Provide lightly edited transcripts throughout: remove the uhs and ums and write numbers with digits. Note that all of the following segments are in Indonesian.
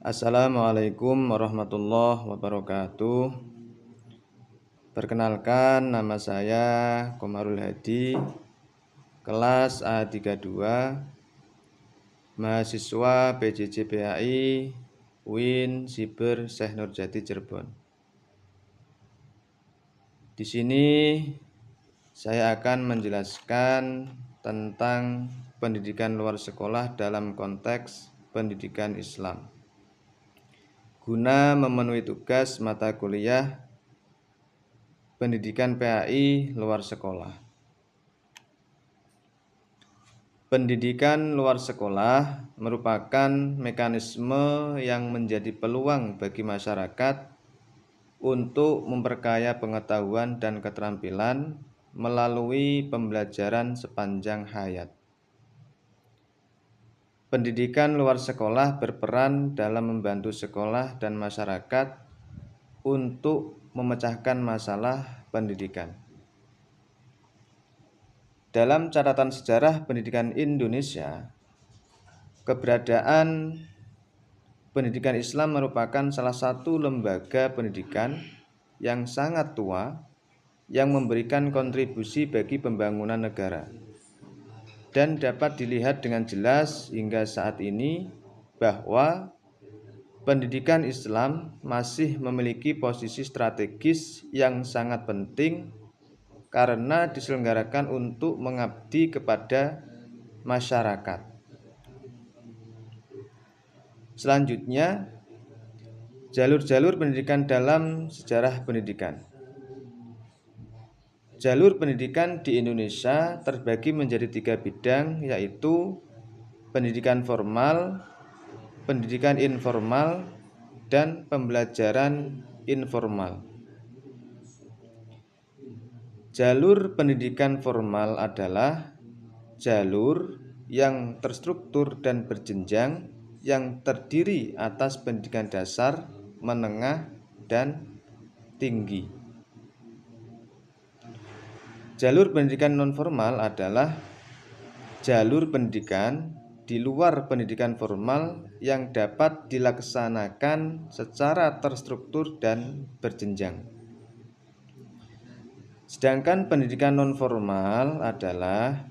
Assalamualaikum warahmatullahi wabarakatuh. Perkenalkan, nama saya Komarul Hadi, kelas A32, mahasiswa PJJ PAI UIN Siber Syekh Nurjati Cirebon. Di sini saya akan menjelaskan tentang pendidikan luar sekolah dalam konteks pendidikan Islam, guna memenuhi tugas mata kuliah pendidikan PAI luar sekolah. Pendidikan luar sekolah merupakan mekanisme yang menjadi peluang bagi masyarakat untuk memperkaya pengetahuan dan keterampilan melalui pembelajaran sepanjang hayat. Pendidikan luar sekolah berperan dalam membantu sekolah dan masyarakat untuk memecahkan masalah pendidikan. Dalam catatan sejarah pendidikan Indonesia, keberadaan pendidikan Islam merupakan salah satu lembaga pendidikan yang sangat tua yang memberikan kontribusi bagi pembangunan negara, dan dapat dilihat dengan jelas hingga saat ini bahwa pendidikan Islam masih memiliki posisi strategis yang sangat penting karena diselenggarakan untuk mengabdi kepada masyarakat. Selanjutnya, jalur-jalur pendidikan dalam sejarah pendidikan. Jalur pendidikan di Indonesia terbagi menjadi 3 bidang, yaitu pendidikan formal, pendidikan informal, dan pembelajaran informal. Jalur pendidikan formal adalah jalur yang terstruktur dan berjenjang yang terdiri atas pendidikan dasar, menengah, dan tinggi. Jalur pendidikan nonformal adalah jalur pendidikan di luar pendidikan formal yang dapat dilaksanakan secara terstruktur dan berjenjang. Sedangkan pendidikan nonformal adalah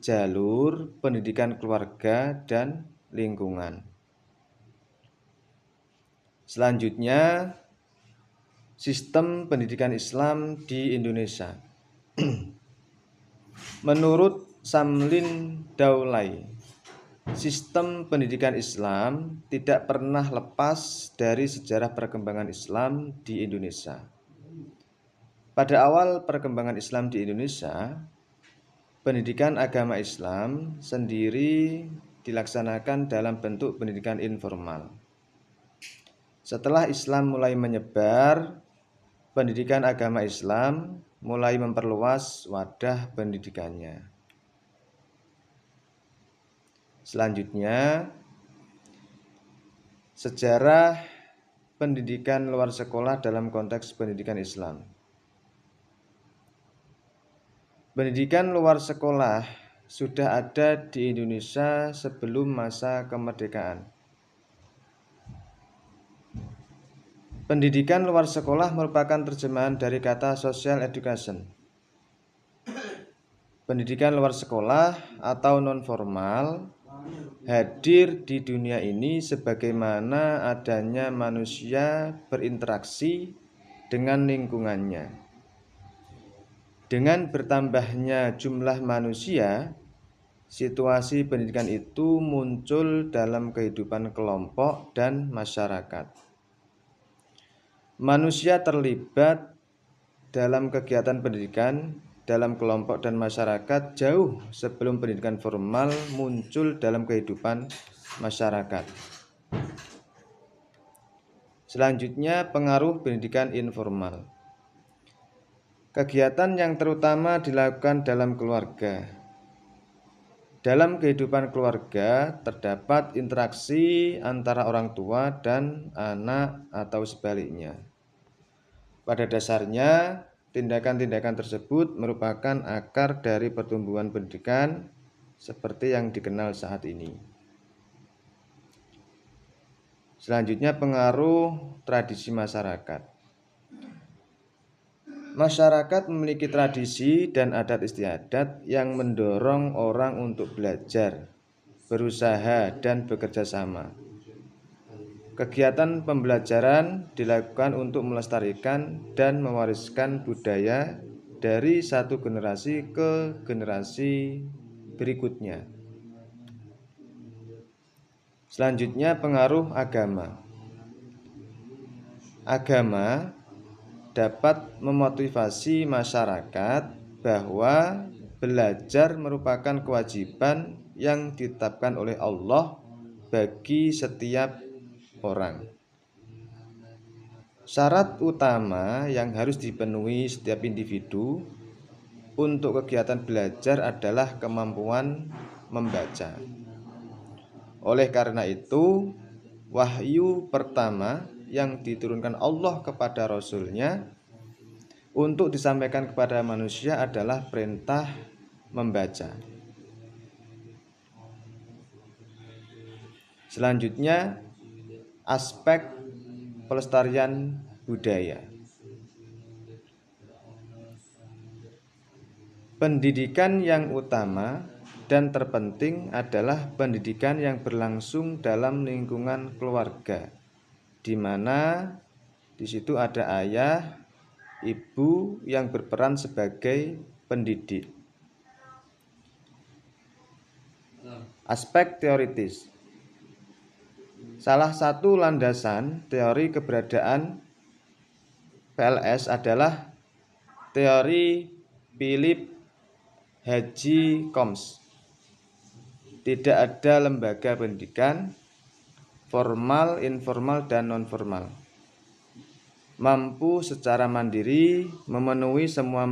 jalur pendidikan keluarga dan lingkungan. Selanjutnya, sistem pendidikan Islam di Indonesia. Menurut Samlin Daulay, sistem pendidikan Islam tidak pernah lepas dari sejarah perkembangan Islam di Indonesia. Pada awal perkembangan Islam di Indonesia, pendidikan agama Islam sendiri dilaksanakan dalam bentuk pendidikan informal. Setelah Islam mulai menyebar, pendidikan agama Islam mulai memperluas wadah pendidikannya. Selanjutnya, sejarah pendidikan luar sekolah dalam konteks pendidikan Islam. Pendidikan luar sekolah sudah ada di Indonesia sebelum masa kemerdekaan. Pendidikan luar sekolah merupakan terjemahan dari kata social education. Pendidikan luar sekolah atau non-formal hadir di dunia ini sebagaimana adanya manusia berinteraksi dengan lingkungannya. Dengan bertambahnya jumlah manusia, situasi pendidikan itu muncul dalam kehidupan kelompok dan masyarakat. Manusia terlibat dalam kegiatan pendidikan dalam kelompok dan masyarakat jauh sebelum pendidikan formal muncul dalam kehidupan masyarakat. Selanjutnya, pengaruh pendidikan informal. Kegiatan yang terutama dilakukan dalam keluarga. Dalam kehidupan keluarga terdapat interaksi antara orang tua dan anak atau sebaliknya. Pada dasarnya, tindakan-tindakan tersebut merupakan akar dari pertumbuhan pendidikan seperti yang dikenal saat ini. Selanjutnya, pengaruh tradisi masyarakat. Masyarakat memiliki tradisi dan adat istiadat yang mendorong orang untuk belajar, berusaha, dan bekerja sama. Kegiatan pembelajaran dilakukan untuk melestarikan dan mewariskan budaya dari satu generasi ke generasi berikutnya. Selanjutnya, pengaruh agama. Agama dapat memotivasi masyarakat bahwa belajar merupakan kewajiban yang ditetapkan oleh Allah bagi setiap orang. Syarat utama yang harus dipenuhi setiap individu untuk kegiatan belajar adalah kemampuan membaca. Oleh karena itu, wahyu pertama yang diturunkan Allah kepada Rasul-Nya untuk disampaikan kepada manusia adalah perintah membaca. Selanjutnya, aspek pelestarian budaya. Pendidikan yang utama dan terpenting adalah pendidikan yang berlangsung dalam lingkungan keluarga, di mana di situ ada ayah, ibu yang berperan sebagai pendidik. Aspek teoritis. Salah satu landasan teori keberadaan PLS adalah teori Philip Haji Combs. Tidak ada lembaga pendidikan formal, informal, dan non-formal mampu secara mandiri memenuhi semua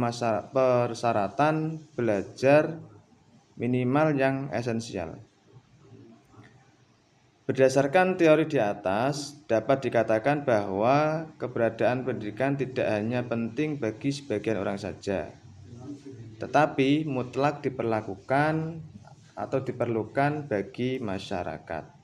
persyaratan belajar minimal yang esensial. Berdasarkan teori di atas, dapat dikatakan bahwa keberadaan pendidikan tidak hanya penting bagi sebagian orang saja, tetapi mutlak diperlakukan atau diperlukan bagi masyarakat.